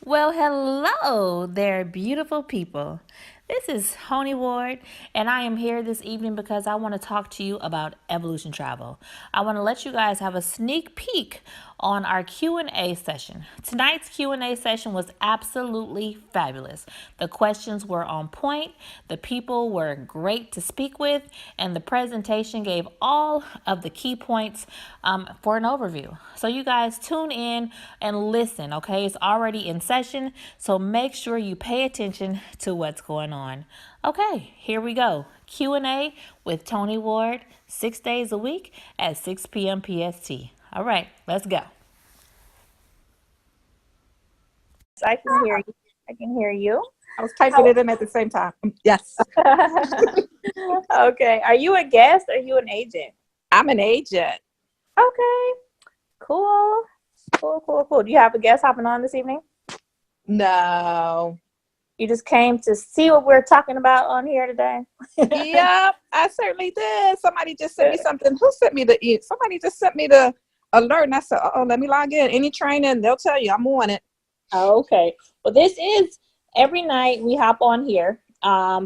Well, hello there, beautiful people. This is Honey Ward, and I am here this evening because I want to talk to you about evolution travel. I want to let you guys have a sneak peek on our Q&A session. Tonight's Q&A session was absolutely fabulous. The questions were on point, the people were great to speak with, and the presentation gave all of the key points for an overview. So you guys tune in and listen, okay? It's already in session, so make sure you pay attention to what's going on. Okay, here we go. Q&A with Tony Ward, 6 days a week at 6 p.m. PST. All right, let's go. I can hear you. I can hear you. I was typing it in at the same time. Yes. Okay. Are you a guest or are you an agent? I'm an agent. Okay. Cool. Cool. Do you have a guest hopping on this evening? No. You just came to see what we're talking about on here today? Yep, I certainly did. Somebody just sent me something. Who sent me somebody just sent me the alert, and I said, oh, let me log in. Any training, they'll tell you I'm on it. Okay. Well, this is every night we hop on here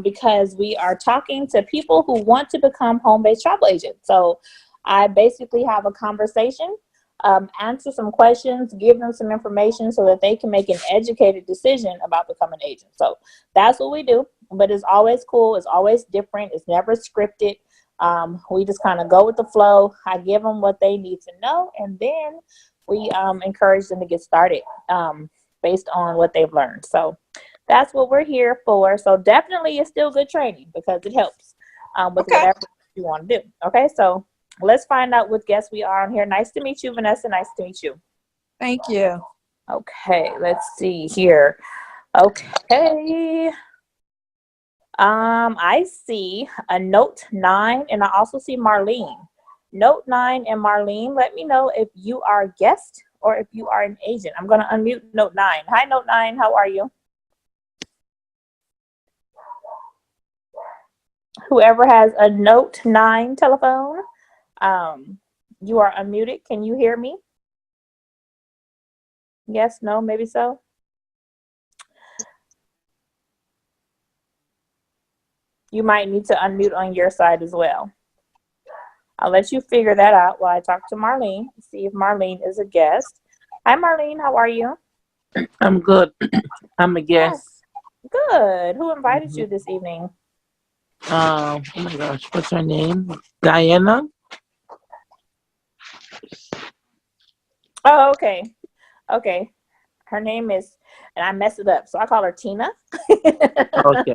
because we are talking to people who want to become home-based travel agents. So I basically have a conversation, answer some questions, give them some information so that they can make an educated decision about becoming an agent. So that's what we do, but it's always cool. It's always different. It's never scripted. We just kind of go with the flow. I give them what they need to know, and then we encourage them to get started based on what they've learned. So that's what we're here for. So definitely it's still good training because it helps with Okay. whatever you want to do. Okay, so let's find out what guests we are on here. Nice to meet you, Vanessa. Nice to meet you. Thank you. Okay, let's see here. Okay. I see a Note 9 and I also see Marlene. Note 9 and Marlene, let me know if you are a guest or if you are an agent. I'm going to unmute Note 9. Hi, Note 9. How are you? Whoever has a Note 9 telephone, you are unmuted. Can you hear me? Yes, no, maybe so. You might need to unmute on your side as well. I'll let you figure that out while I talk to Marlene, see if Marlene is a guest. Hi, Marlene. How are you? I'm good. I'm a guest. Good. Who invited you this evening? Oh my gosh, what's her name? Diana? Oh, okay. Okay. Her name is, and I messed it up, so I call her Tina. Okay.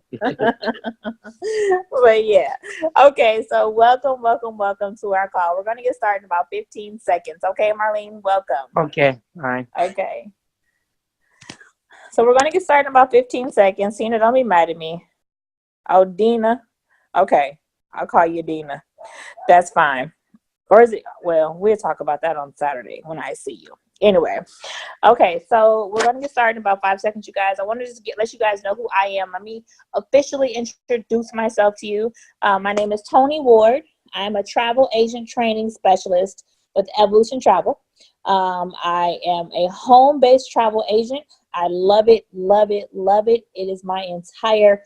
But yeah. Okay, so welcome to our call. We're going to get started in about 15 seconds. Okay, Marlene, welcome. Okay. All right. Okay. So we're going to get started in about 15 seconds. Tina, don't be mad at me. Oh, Dina. Okay. I'll call you Dina. That's fine. Or is it? Well, we'll talk about that on Saturday when I see you. Anyway. Okay, so we're going to get started in about 5 seconds, you guys. I want to just let you guys know who I am. Let me officially introduce myself to you. My name is Tony Ward. I'm a travel agent training specialist with Evolution Travel. I am a home-based travel agent. I love it, love it, love it. It is my entire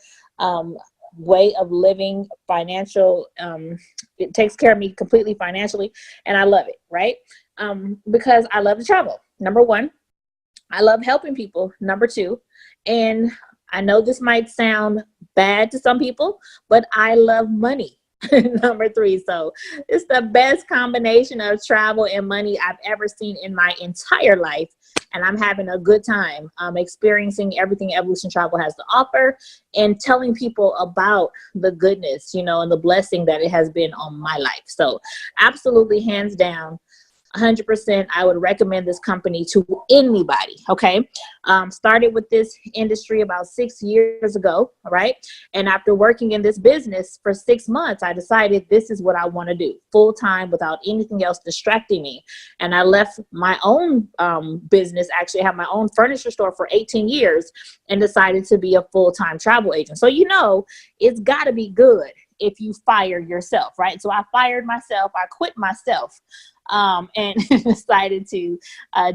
way of living, financial. It takes care of me completely financially, and I love it, right? Because I love to travel. Number one, I love helping people. Number two, and I know this might sound bad to some people, but I love money. Number three, so it's the best combination of travel and money I've ever seen in my entire life, and I'm having a good time experiencing everything Evolution Travel has to offer and telling people about the goodness, and the blessing that it has been on my life. So absolutely, hands down, 100%, I would recommend this company to anybody. Okay. Started with this industry about 6 years ago. Right. And after working in this business for 6 months, I decided this is what I want to do full time without anything else distracting me. And I left my own business, actually have my own furniture store for 18 years and decided to be a full-time travel agent. So, it's got to be good if you fire yourself, right? So I fired myself, I quit myself and decided to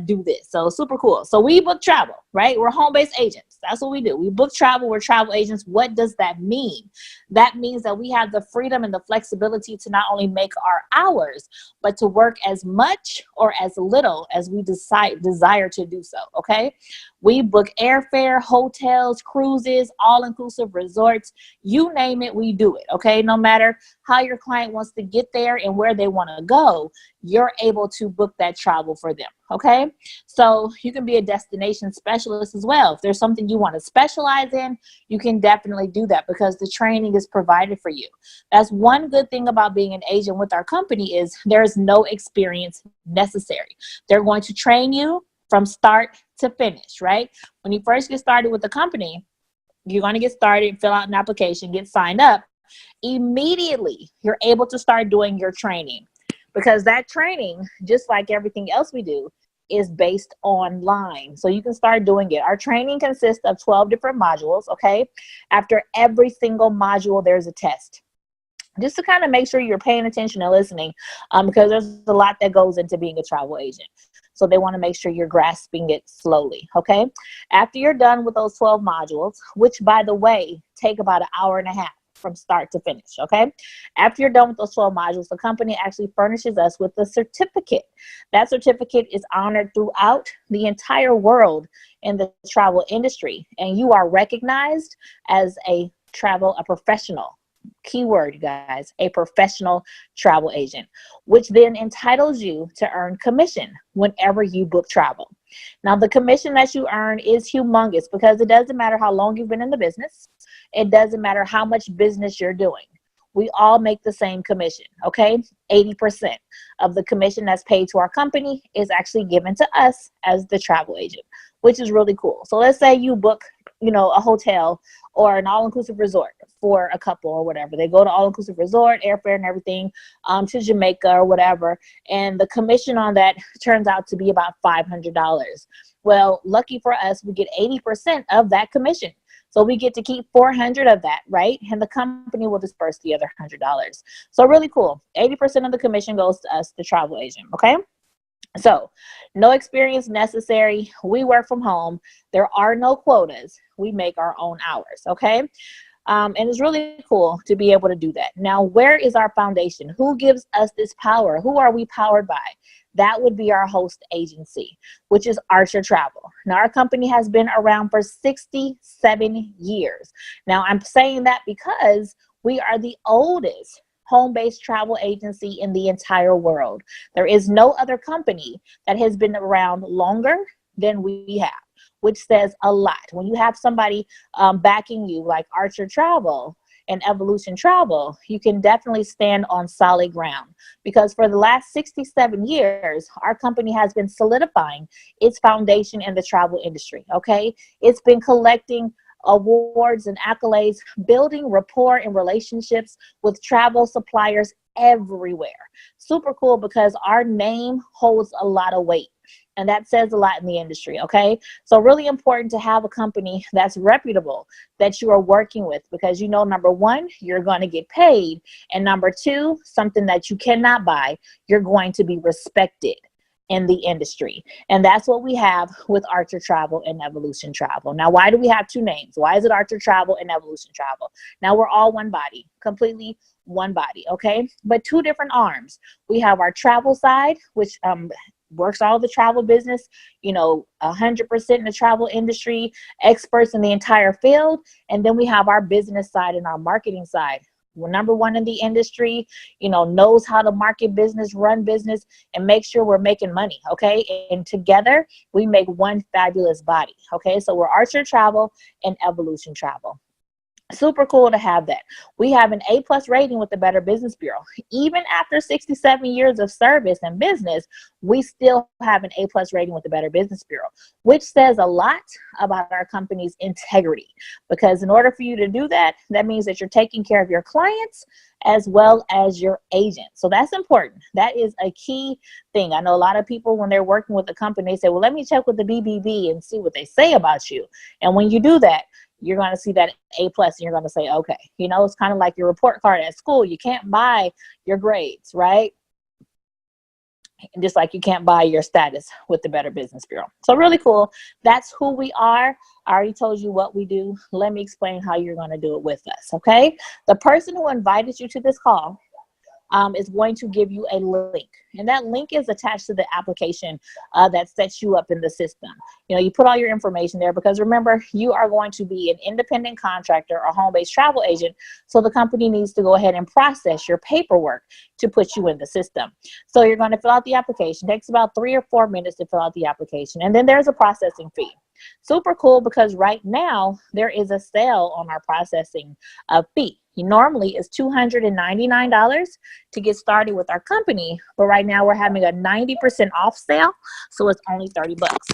do this. So super cool. So we book travel, right? We're home-based agents. That's what we do. We book travel. We're travel agents. What does that mean? That means that we have the freedom and the flexibility to not only make our hours, but to work as much or as little as we desire to do so, okay? We book airfare, hotels, cruises, all-inclusive resorts, you name it, we do it, okay? No matter how your client wants to get there and where they want to go, you're able to book that travel for them, okay? So you can be a destination specialist as well. If there's something you want to specialize in, you can definitely do that because the training is provided for you. That's one good thing about being an agent with our company is there's no experience necessary. They're going to train you from start to finish, right? When you first get started with the company, you're going to get started, fill out an application, get signed up. Immediately, you're able to start doing your training because that training, just like everything else we do, is based online. So you can start doing it. Our training consists of 12 different modules, okay? After every single module, there's a test. Just to kind of make sure you're paying attention and listening, because there's a lot that goes into being a travel agent. So they want to make sure you're grasping it slowly, okay? After you're done with those 12 modules, which by the way, take about an hour and a half from start to finish, okay? After you're done with those 12 modules, the company actually furnishes us with a certificate. That certificate is honored throughout the entire world in the travel industry, and you are recognized as a professional. Keyword, you guys, a professional travel agent, which then entitles you to earn commission whenever you book travel. Now, the commission that you earn is humongous because it doesn't matter how long you've been in the business. It doesn't matter how much business you're doing. We all make the same commission, okay? 80% of the commission that's paid to our company is actually given to us as the travel agent, which is really cool. So let's say you book, a hotel or an all-inclusive resort for a couple or whatever. They go to all-inclusive resort, airfare and everything, to Jamaica or whatever, and the commission on that turns out to be about $500. Well, lucky for us, we get 80% of that commission. So we get to keep 400 of that, right? And the company will disperse the other $100. So really cool. 80% of the commission goes to us, the travel agent, okay? So no experience necessary. We work from home. There are no quotas. We make our own hours, okay? And it's really cool to be able to do that. Now, where is our foundation? Who gives us this power? Who are we powered by? That would be our host agency, which is R.A.W. Travel. Now, our company has been around for 67 years. Now, I'm saying that because we are the oldest home-based travel agency in the entire world. There is no other company that has been around longer than we have, which says a lot. When you have somebody backing you like R.A.W. Travel and Evolution Travel, you can definitely stand on solid ground because for the last 67 years, our company has been solidifying its foundation in the travel industry, okay? It's been collecting awards and accolades, building rapport and relationships with travel suppliers everywhere. Super cool because our name holds a lot of weight. And that says a lot in the industry, okay? So really important to have a company that's reputable, that you are working with because number one, you're going to get paid. And number two, something that you cannot buy, you're going to be respected in the industry. And that's what we have with R.A.W. Travel and Evolution Travel. Now, why do we have two names? Why is it R.A.W. Travel and Evolution Travel? Now, we're all one body, completely one body, okay? But two different arms. We have our travel side, which works all the travel business, 100% in the travel industry, experts in the entire field. And then we have our business side and our marketing side. We're number one in the industry, knows how to market business, run business, and make sure we're making money, okay? And together, we make one fabulous body, okay? So we're R.A.W. Travel and Evolution Travel. Super cool to have that. We have an A+ rating with the Better Business Bureau. Even after 67 years of service and business, we still have an A+ rating with the Better Business Bureau, which says a lot about our company's integrity. Because in order for you to do that, that means that you're taking care of your clients as well as your agent. So that's important. That is a key thing. I know a lot of people, when they're working with a company, they say, well, let me check with the BBB and see what they say about you. And when you do that, you're going to see that A+, and you're going to say, okay, it's kind of like your report card at school. You can't buy your grades, right? just like you can't buy your status with the Better Business Bureau. So really cool. That's who we are. I already told you what we do. Let me explain how you're going to do it with us. Okay. The person who invited you to this call is going to give you a link, and that link is attached to the application that sets you up in the system. You know, you put all your information there because remember, you are going to be an independent contractor or home-based travel agent, so the company needs to go ahead and process your paperwork to put you in the system. So you're going to fill out the application. It takes about 3 or 4 minutes to fill out the application, and then there's a processing fee. Super cool, because right now there is a sale on our processing fee. Normally it's $299 to get started with our company, but right now we're having a 90% off sale, so it's only 30 bucks.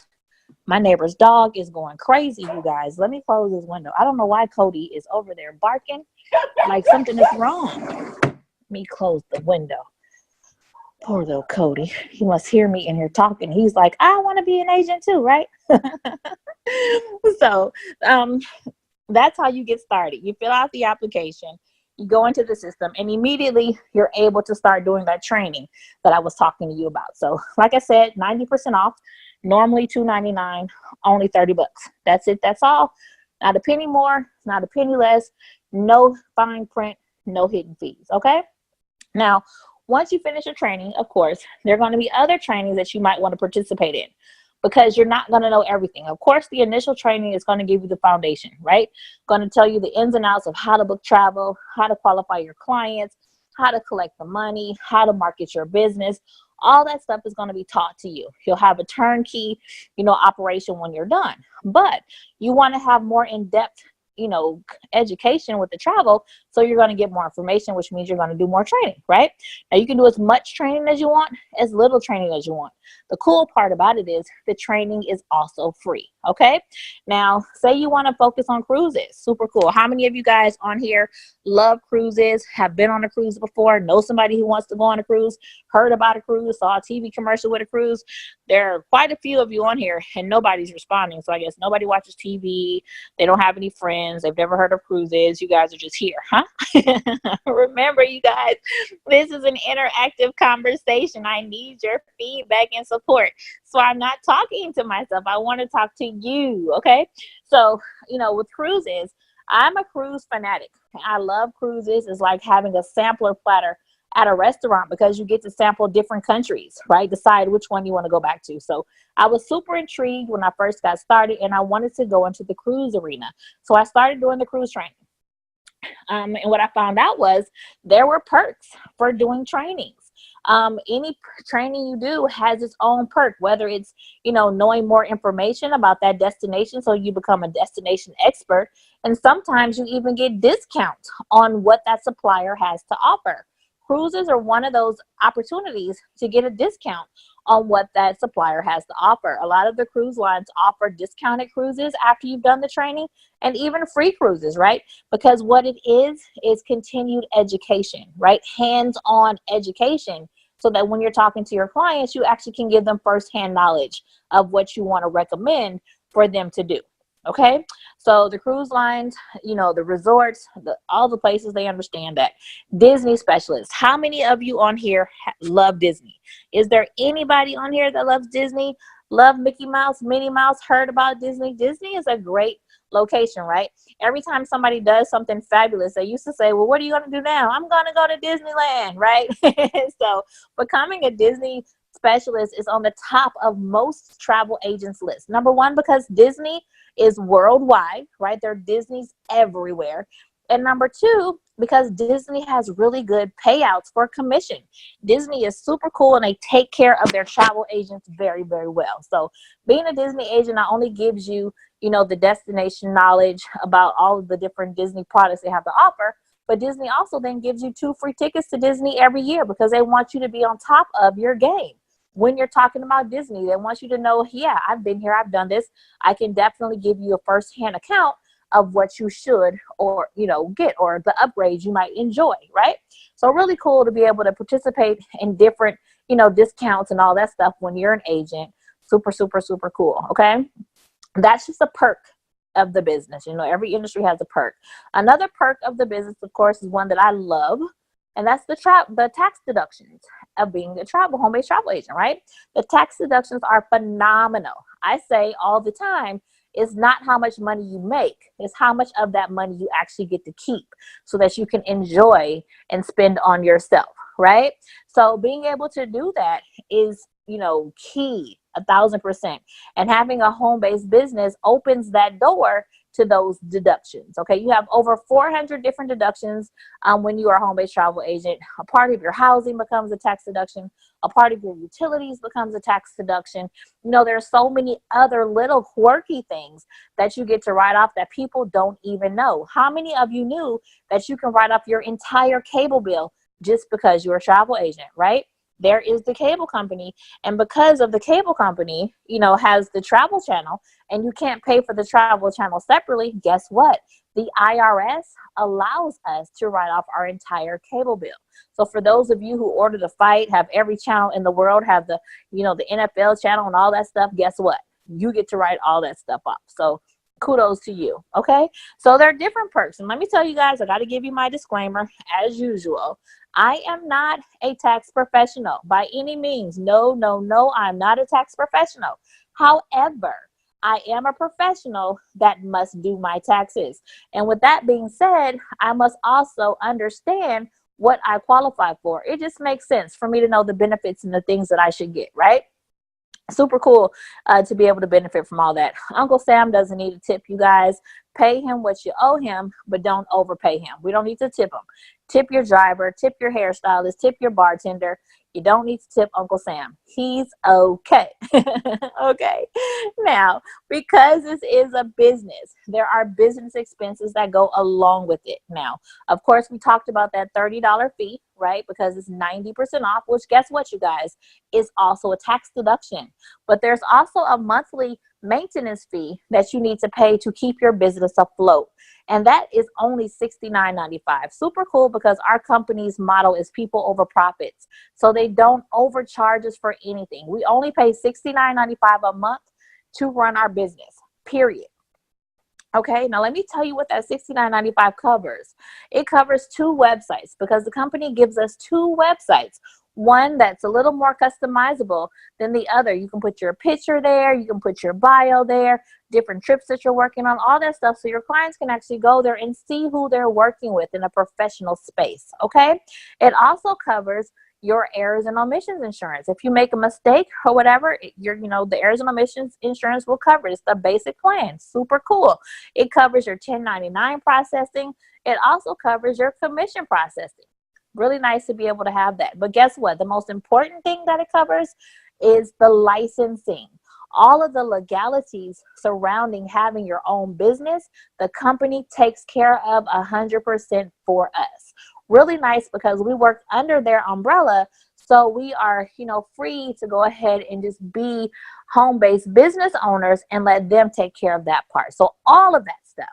My neighbor's dog is going crazy, you guys. Let me close this window. I don't know why Cody is over there barking like something is wrong. Let me close the window. Poor little Cody. He must hear me in here talking. He's like, I want to be an agent too, right? So that's how you get started. You fill out the application, you go into the system, and immediately you're able to start doing that training that I was talking to you about. So like I said, 90% off, normally $299, only 30 bucks. That's it. That's all. Not a penny more, not a penny less, no fine print, no hidden fees. Okay. Now, once you finish your training, of course, there are going to be other trainings that you might want to participate in, because you're not going to know everything. Of course, the initial training is going to give you the foundation, right? Going to tell you the ins and outs of how to book travel, how to qualify your clients, how to collect the money, how to market your business. All that stuff is going to be taught to you. You'll have a turnkey, operation when you're done. But you want to have more in-depth, education with the travel. So you're going to get more information, which means you're going to do more training, right? Now you can do as much training as you want, as little training as you want. The cool part about it is the training is also free. Okay. Now, say you want to focus on cruises. Super cool. How many of you guys on here love cruises, have been on a cruise before, know somebody who wants to go on a cruise, heard about a cruise, saw a TV commercial with a cruise? There are quite a few of you on here and nobody's responding. So I guess nobody watches TV. They don't have any friends. They've never heard of cruises. You guys are just here, huh? Remember, you guys, this is an interactive conversation. I need your feedback and support. So I'm not talking to myself. I want to talk to you. Okay. So, with cruises, I'm a cruise fanatic. I love cruises. It's like having a sampler platter at a restaurant, because you get to sample different countries, right? Decide which one you want to go back to. So I was super intrigued when I first got started, and I wanted to go into the cruise arena. So I started doing the cruise training. And what I found out was there were perks for doing trainings. Any training you do has its own perk, whether it's, knowing more information about that destination, so you become a destination expert. And sometimes you even get discounts on what that supplier has to offer. Cruises are one of those opportunities to get a discount on what that supplier has to offer. A lot of the cruise lines offer discounted cruises after you've done the training, and even free cruises, right? Because what it is continued education, right? Hands-on education, so that when you're talking to your clients, you actually can give them firsthand knowledge of what you want to recommend for them to do. Okay, so the cruise lines, the resorts, all the places, they understand that. Disney specialists. How many of you on here love Disney? Is there anybody on here that loves Disney? Love Mickey Mouse, Minnie Mouse, heard about Disney? Disney is a great location, right? Every time somebody does something fabulous, they used to say, well, what are you going to do now? I'm going to go to Disneyland, right? So becoming a Disney specialist is on the top of most travel agents' lists. Number one, because Disney is worldwide, right? There are Disneys everywhere. And number two, because Disney has really good payouts for commission. Disney is super cool, and they take care of their travel agents very, very well. So being a Disney agent not only gives you, the destination knowledge about all of the different Disney products they have to offer, but Disney also then gives you 2 free tickets to Disney every year, because they want you to be on top of your game. When you're talking about Disney, they want you to know, yeah, I've been here, I've done this. I can definitely give you a firsthand account of what you should, or, get, or the upgrades you might enjoy, right? So really cool to be able to participate in different, discounts and all that stuff when you're an agent. Super, super, super cool. Okay. That's just a perk of the business. Every industry has a perk. Another perk of the business, of course, is one that I love. And that's the tax deductions of being a home-based travel agent, right? The tax deductions are phenomenal. I say all the time, it's not how much money you make, it's how much of that money you actually get to keep so that you can enjoy and spend on yourself, right? So being able to do that is, key 1,000%. And having a home-based business opens that door to those deductions. Okay, you have over 400 different deductions when you are a home-based travel agent. A part of your housing becomes a tax deduction. A part of your utilities becomes a tax deduction. There's so many other little quirky things that you get to write off that people don't even know. How many of you knew that you can write off your entire cable bill just because you're a travel agent, right? There is the cable company, and because of the cable company, has the travel channel, and you can't pay for the travel channel separately, guess what? The IRS allows us to write off our entire cable bill. So for those of you who order the fight, have every channel in the world, have the NFL channel and all that stuff, guess what? You get to write all that stuff off. So kudos to you. Okay, so there are different perks, and let me tell you guys, I got to give you my disclaimer as usual. I am not a tax professional by any means. No, I'm not a tax professional. However, I am a professional that must do my taxes. And with that being said, I must also understand what I qualify for. It just makes sense for me to know the benefits and the things that I should get, right? Super cool to be able to benefit from all that. Uncle Sam doesn't need to tip, you guys. Pay him what you owe him, but don't overpay him. We don't need to tip him. Tip your driver, tip your hairstylist, tip your bartender. You don't need to tip Uncle Sam. He's okay. Okay. Now, because this is a business, there are business expenses that go along with it. Now, of course, we talked about that $30 fee, right? Because it's 90% off, which guess what, you guys, is also a tax deduction. But there's also a monthly maintenance fee that you need to pay to keep your business afloat. And that is only $69.95. Super cool, because our company's motto is people over profits. So they don't overcharge us for anything. We only pay $69.95 a month to run our business, period. Okay, now let me tell you what that $69.95 covers. It covers 2 websites, because the company gives us 2 websites. One that's a little more customizable than the other. You can put your picture there, you can put your bio there, different trips that you're working on, all that stuff, so your clients can actually go there and see who they're working with in a professional space. Okay, it also covers your errors and omissions insurance. If you make a mistake or whatever, the errors and omissions insurance will cover it. It's the basic plan. Super cool. It covers your 1099 processing. It also covers your commission processing. Really nice to be able to have that. But guess what? The most important thing that it covers is the licensing. All of the legalities surrounding having your own business, the company takes care of 100% for us. Really nice, because we work under their umbrella, so we are free to go ahead and just be home-based business owners and let them take care of that part. So all of that stuff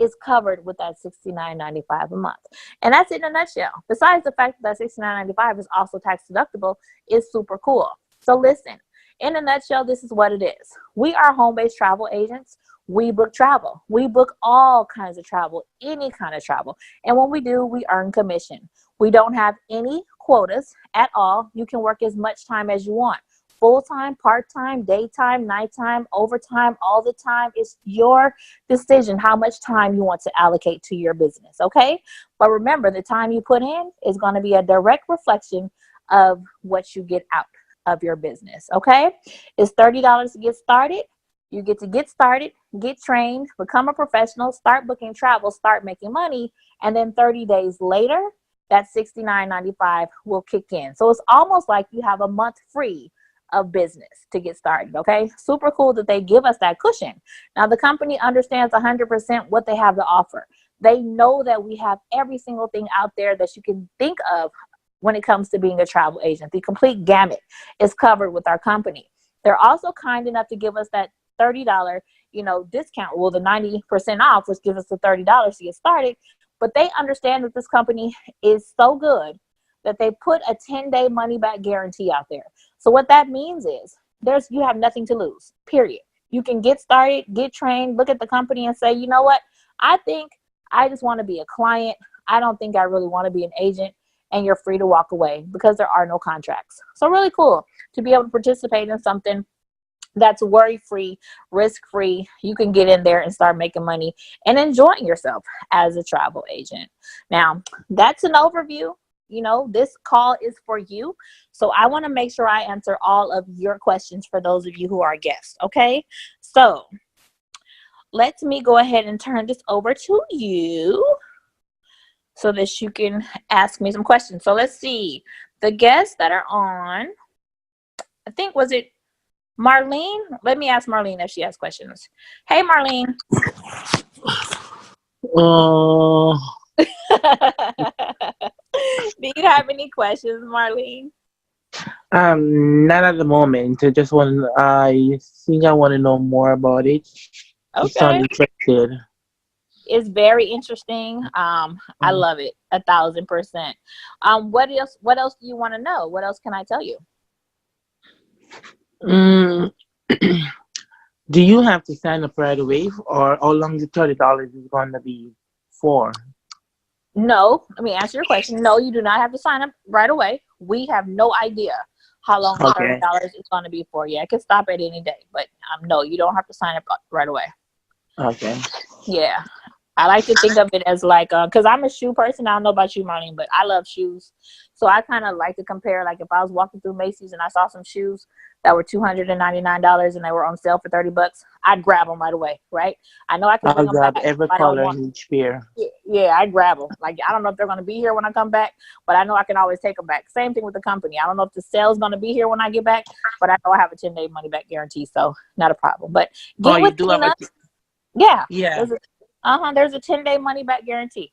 is covered with that $69.95 a month. And that's in a nutshell. Besides the fact that $69.95 is also tax deductible, is super cool. So listen, in a nutshell, this is what it is. We are home-based travel agents. We book travel. We book all kinds of travel, any kind of travel. And when we do, we earn commission. We don't have any quotas at all. You can work as much time as you want. Full-time, part-time, daytime, nighttime, overtime, all the time. It's your decision how much time you want to allocate to your business, okay? But remember, the time you put in is going to be a direct reflection of what you get out of your business, okay? It's $30 to get started. You get to get started, get trained, become a professional, start booking travel, start making money, and then 30 days later, that $69.95 will kick in. So it's almost like you have a month free of business to get started, okay? Super cool that they give us that cushion. Now, the company understands 100% what they have to offer. They know that we have every single thing out there that you can think of when it comes to being a travel agent. The complete gamut is covered with our company. They're also kind enough to give us that $30, discount. Well, the 90% off, which gives us the $30 to get started. But they understand that this company is so good that they put a 10-day money-back guarantee out there. So what that means is you have nothing to lose, period. You can get started, get trained, look at the company and say, you know what? I think I just want to be a client. I don't think I really want to be an agent. and you're free to walk away because there are no contracts. So really cool to be able to participate in something that's worry-free, risk-free. You can get in there and start making money and enjoying yourself as a travel agent. Now, that's an overview. This call is for you. So I want to make sure I answer all of your questions for those of you who are guests. Okay. So let me go ahead and turn this over to you so that you can ask me some questions. So let's see. The guests that are on, I think, was it Marlene? Let me ask Marlene if she has questions. Hey, Marlene. Uh, Do you have any questions, Marlene? not at the moment. I think I want to know more about it. You sound Okay. interested. It's very interesting. I love it 1,000%. What else do you want to know? What else can I tell you? Mm, do you have to sign up right away, or how long the $30 is going to be for? No, let me answer your question. No, you do not have to sign up right away. We have no idea how long the Okay. $30 is going to be for. Yeah, it can stop at any day, but no, you don't have to sign up right away. Okay. Yeah. I like to think of it as like, because I'm a shoe person. I don't know about you, Marlene, but I love shoes. So I kind of like to compare, like if I was walking through Macy's and I saw some shoes that were $299 and they were on sale for $30, I'd grab them right away, right? I know I can bring I'll them back grab if every I don't color want. in each pair. Yeah, I grab them. Like, I don't know if they're going to be here when I come back, but I know I can always take them back. Same thing with the company. I don't know if the sale's going to be here when I get back, but I know I have a 10-day money back guarantee, so not a problem. But Oh, get you with do have Tina. Yeah, yeah. there's a 10-day money back guarantee.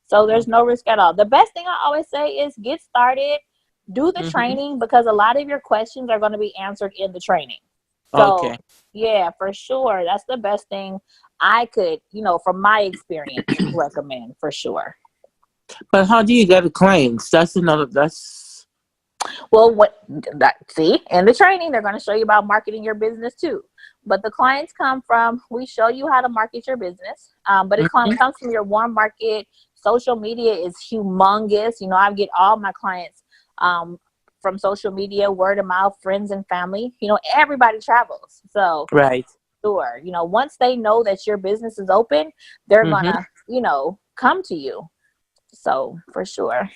So there's no risk at all. The best thing I always say is get started, do the Mm-hmm. training, because a lot of your questions are going to be answered in the training. So Okay. yeah, for sure. That's the best thing I could, from my experience, recommend for sure. But how do you get the clients? That's Well, see, in the training, they're going to show you about marketing your business too. But the clients come from, we show you how to market your business, but it Mhm. comes from your warm market. Social media is humongous. I get all my clients from social media, word of mouth, friends and family. Everybody travels. So Right. sure, once they know that your business is open, they're going Mm-hmm. to, come to you. So for sure,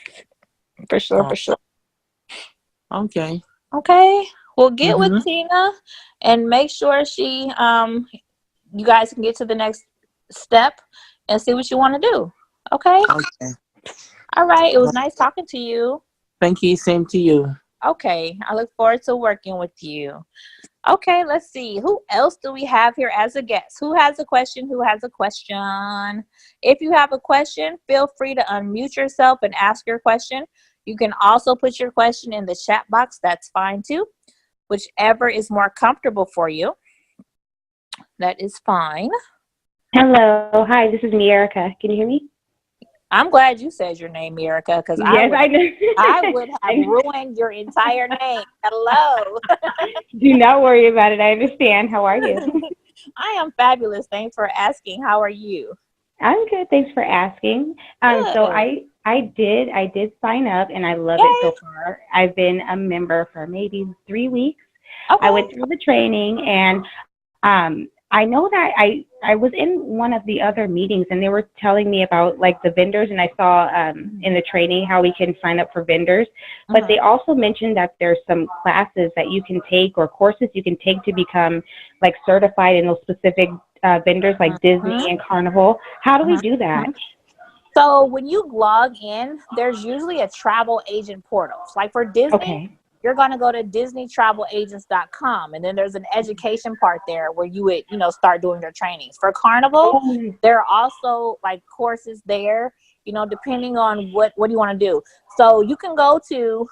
for sure, Oh, for sure. okay. Okay. Well, get with Mm-hmm. Tina and make sure you guys can get to the next step and see what you want to do. Okay. Okay. All right. It was nice talking to you. Thank you. Same to you. Okay. I look forward to working with you. Okay. Let's see. Who else do we have here as a guest? Who has a question? Who has a question? If you have a question, feel free to unmute yourself and ask your question. You can also put your question in the chat box. That's fine too. Whichever is more comfortable for you, that is fine. Hello. Hi, this is Erica. Can you hear me? I'm glad you said your name, Erica, because I Yes, would I know. I would have I ruined your entire name. Hello. do not worry about it. I understand. How are you? I am fabulous. Thanks for asking. How are you? I'm good. Thanks for asking. So Good. I did sign up and I love it Yay. so far. I've been a member for maybe 3 weeks. I Okay. went through the training and I know that I was in one of the other meetings and they were telling me about like the vendors and I saw in the training how we can sign up for vendors, but they also mentioned that there's some classes that you can take or courses you can take to become like certified in those specific vendors like Disney and Carnival. How do we do that? So when you log in, there's usually a travel agent portal. So like for Disney, Okay. you're going to go to disneytravelagents.com, and then there's an education part there where you would, start doing your trainings. For Carnival, Oh, there are also like courses there, depending on what do you want to do. So you can go to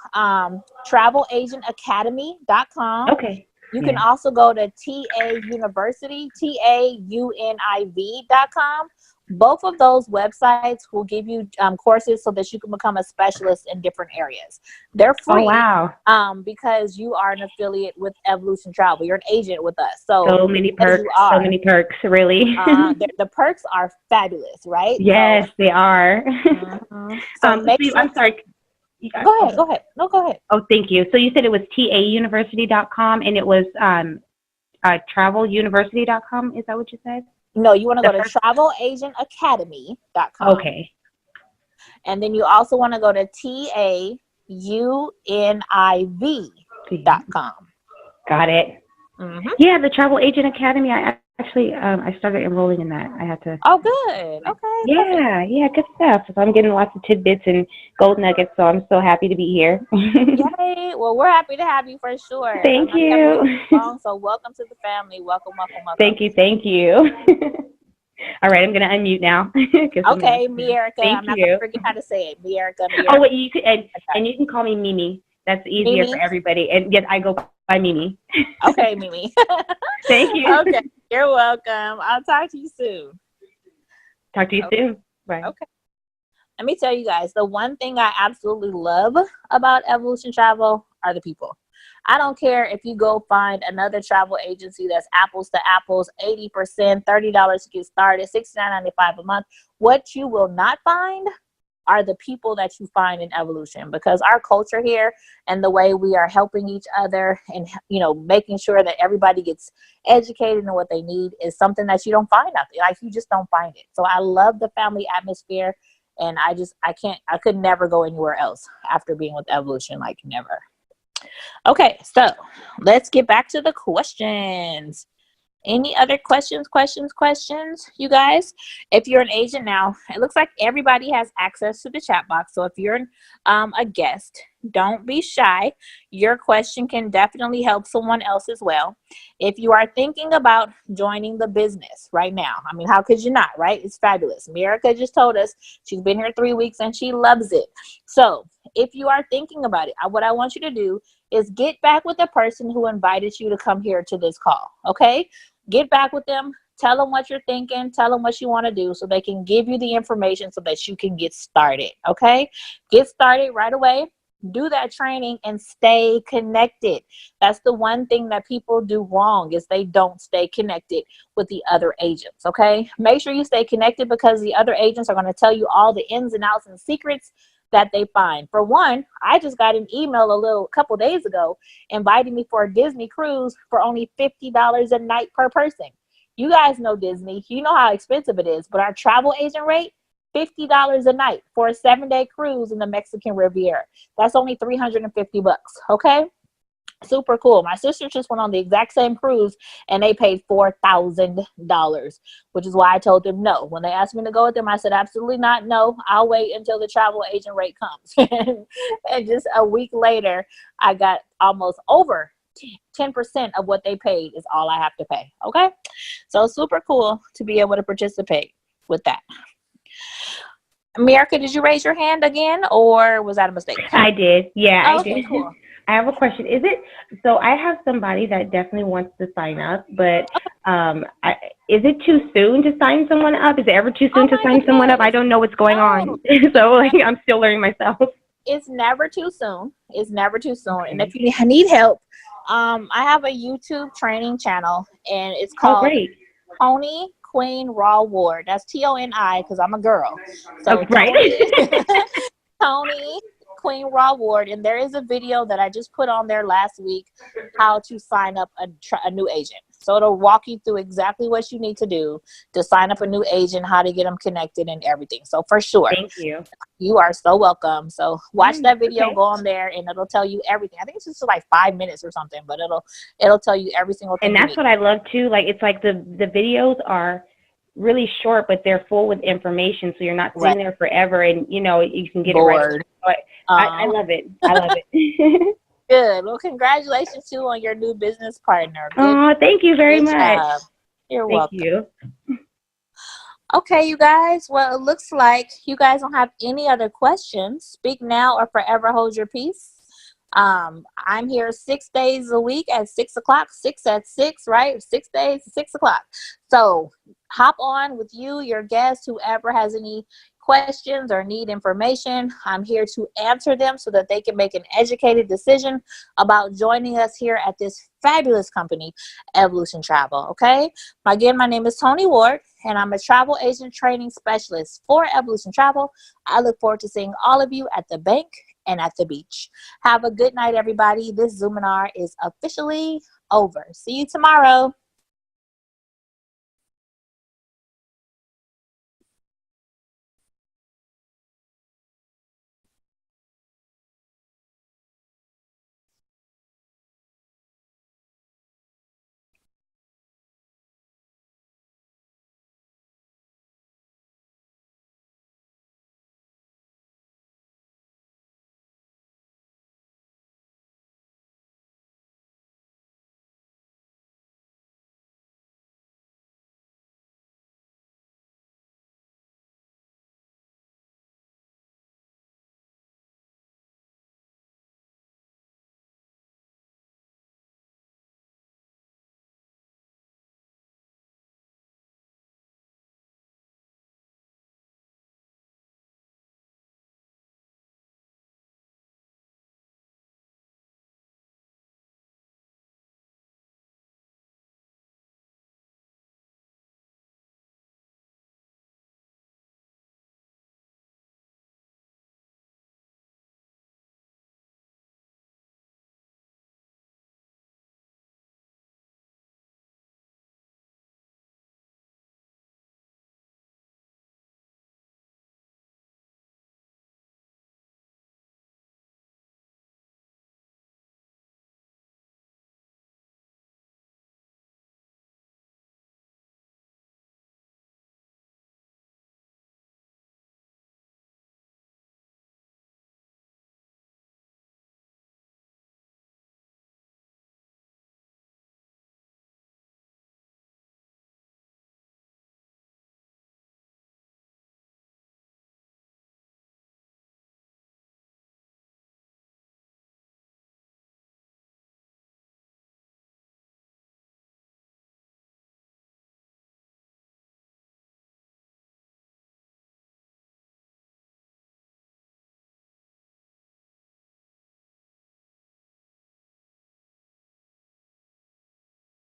travelagentacademy.com. okay. You can Yeah. also go to TA University, TAUNIV.com. Both of those websites will give you courses so that you can become a specialist in different areas. They're Oh, free wow. because you are an affiliate with Evolution Travel. You're an agent with us. So So many because you perks, so are, many perks, really. the perks are fabulous, right? So, Yes, they are. so So make sure. I'm sorry. Go Oh, ahead. Go ahead. No, go ahead. oh, thank you. So you said it was tauniversity.com and it was traveluniversity.com. Is that what you said? No, you want to The go to first. travelagentacademy.com. Okay. And then you also want to go to tauniv.com. Got it. Mm-hmm. Yeah, the Travel Agent Academy. I actually I started enrolling in that. I had to. Oh, good. Okay, perfect. Yeah, good stuff. So I'm getting lots of tidbits and gold nuggets. So I'm so happy to be here. Yay. Well, we're happy to have you for sure. I'm Thank not kept you you. long, so welcome to the family. Welcome, welcome, welcome. Thank you. Thank you. All right, I'm gonna unmute now. 'Cause I'm Okay, not- Mierica. Thank I'm not going to you. forget how to say it. Mierica, Oh Mierica. wait, you could and you can call me Mimi. That's easier for Mimi? everybody. And yes, I go by Mimi. Okay, Mimi. Thank you. Okay, you're welcome. I'll talk to you soon. Talk to you soon. Bye. Okay. Let me tell you guys, the one thing I absolutely love about Evolution Travel are the people. I don't care if you go find another travel agency that's apples to apples, 80%, $30 to get started, $69.95 a month. What you will not find are the people that you find in Evolution, because our culture here and the way we are helping each other and making sure that everybody gets educated in what they need is something that you don't find out there. Like, you just don't find it. So I love the family atmosphere, and I could never go anywhere else after being with Evolution, like never. Okay, so let's get back to the questions. Any other questions, you guys? If you're an agent now, it looks like everybody has access to the chat box. So if you're a guest, don't be shy. Your question can definitely help someone else as well. If you are thinking about joining the business right now, I mean, how could you not, right? It's fabulous. Mirica just told us she's been here 3 weeks and she loves it. So if you are thinking about it, what I want you to do is get back with the person who invited you to come here to this call, okay? Get back with them, tell them what you're thinking, tell them what you want to do so they can give you the information so that you can get started, okay? Get started right away. Do that training and stay connected. That's the one thing that people do wrong, is they don't stay connected with the other agents, okay? Make sure you stay connected, because the other agents are going to tell you all the ins and outs and secrets that they find. For one, I just got an email a couple days ago inviting me for a Disney cruise for only $50 a night per person. You guys know Disney. You know how expensive it is, but our travel agent rate, $50 a night for a 7-day cruise in the Mexican Riviera. That's only $350, okay? Super cool. My sister just went on the exact same cruise and they paid $4,000, which is why I told them no. When they asked me to go with them, I said, absolutely not. No, I'll wait until the travel agent rate comes. And just a week later, I got almost over 10% of what they paid is all I have to pay. Okay. So super cool to be able to participate with that. America, did you raise your hand again, or was that a mistake? I did. Yeah, Oh, I okay, did. cool. I have a question. Is it so? I have somebody that definitely wants to sign up, but is it too soon to sign someone up? Is it ever too Oh soon to my sign someone up? I goodness. don't know what's going No. on, so like I'm still learning myself. It's never too soon. It's never too soon. Okay. And if you need help, I have a YouTube training channel, and it's Oh, called great. Tony Queen Raw Ward. That's TONI, because I'm a girl. So Oh, right. Tony Queen Raw Ward, and there is a video that I just put on there last week, how to sign up a new agent. So it'll walk you through exactly what you need to do to sign up a new agent, how to get them connected and everything. So for sure, Thank you. you are so welcome. So watch that video, Okay. go on there, and it'll tell you everything. I think it's just like 5 minutes or something, but it'll tell you every single thing. And that's what I love too. Like it's like the videos are really short, but they're full with information, so you're not sitting there forever, and you can get it right away. Bored. So I love it. I love it. Good. Well, congratulations too on your new business partner. Good. Oh, thank you very Good much. job. You're Thank welcome. you. Okay, you guys. Well, it looks like you guys don't have any other questions. Speak now or forever hold your peace. I'm here 6 days a week at 6 o'clock, 6 at 6, right? 6 days, 6 o'clock. So hop on with you, your guests, whoever has any questions or need information. I'm here to answer them so that they can make an educated decision about joining us here at this fabulous company, Evolution Travel. Okay. Again, my name is Tony Ward, and I'm a travel agent training specialist for Evolution Travel. I look forward to seeing all of you at the bank and at the beach. Have a good night, everybody. This Zoominar is officially over. See you tomorrow.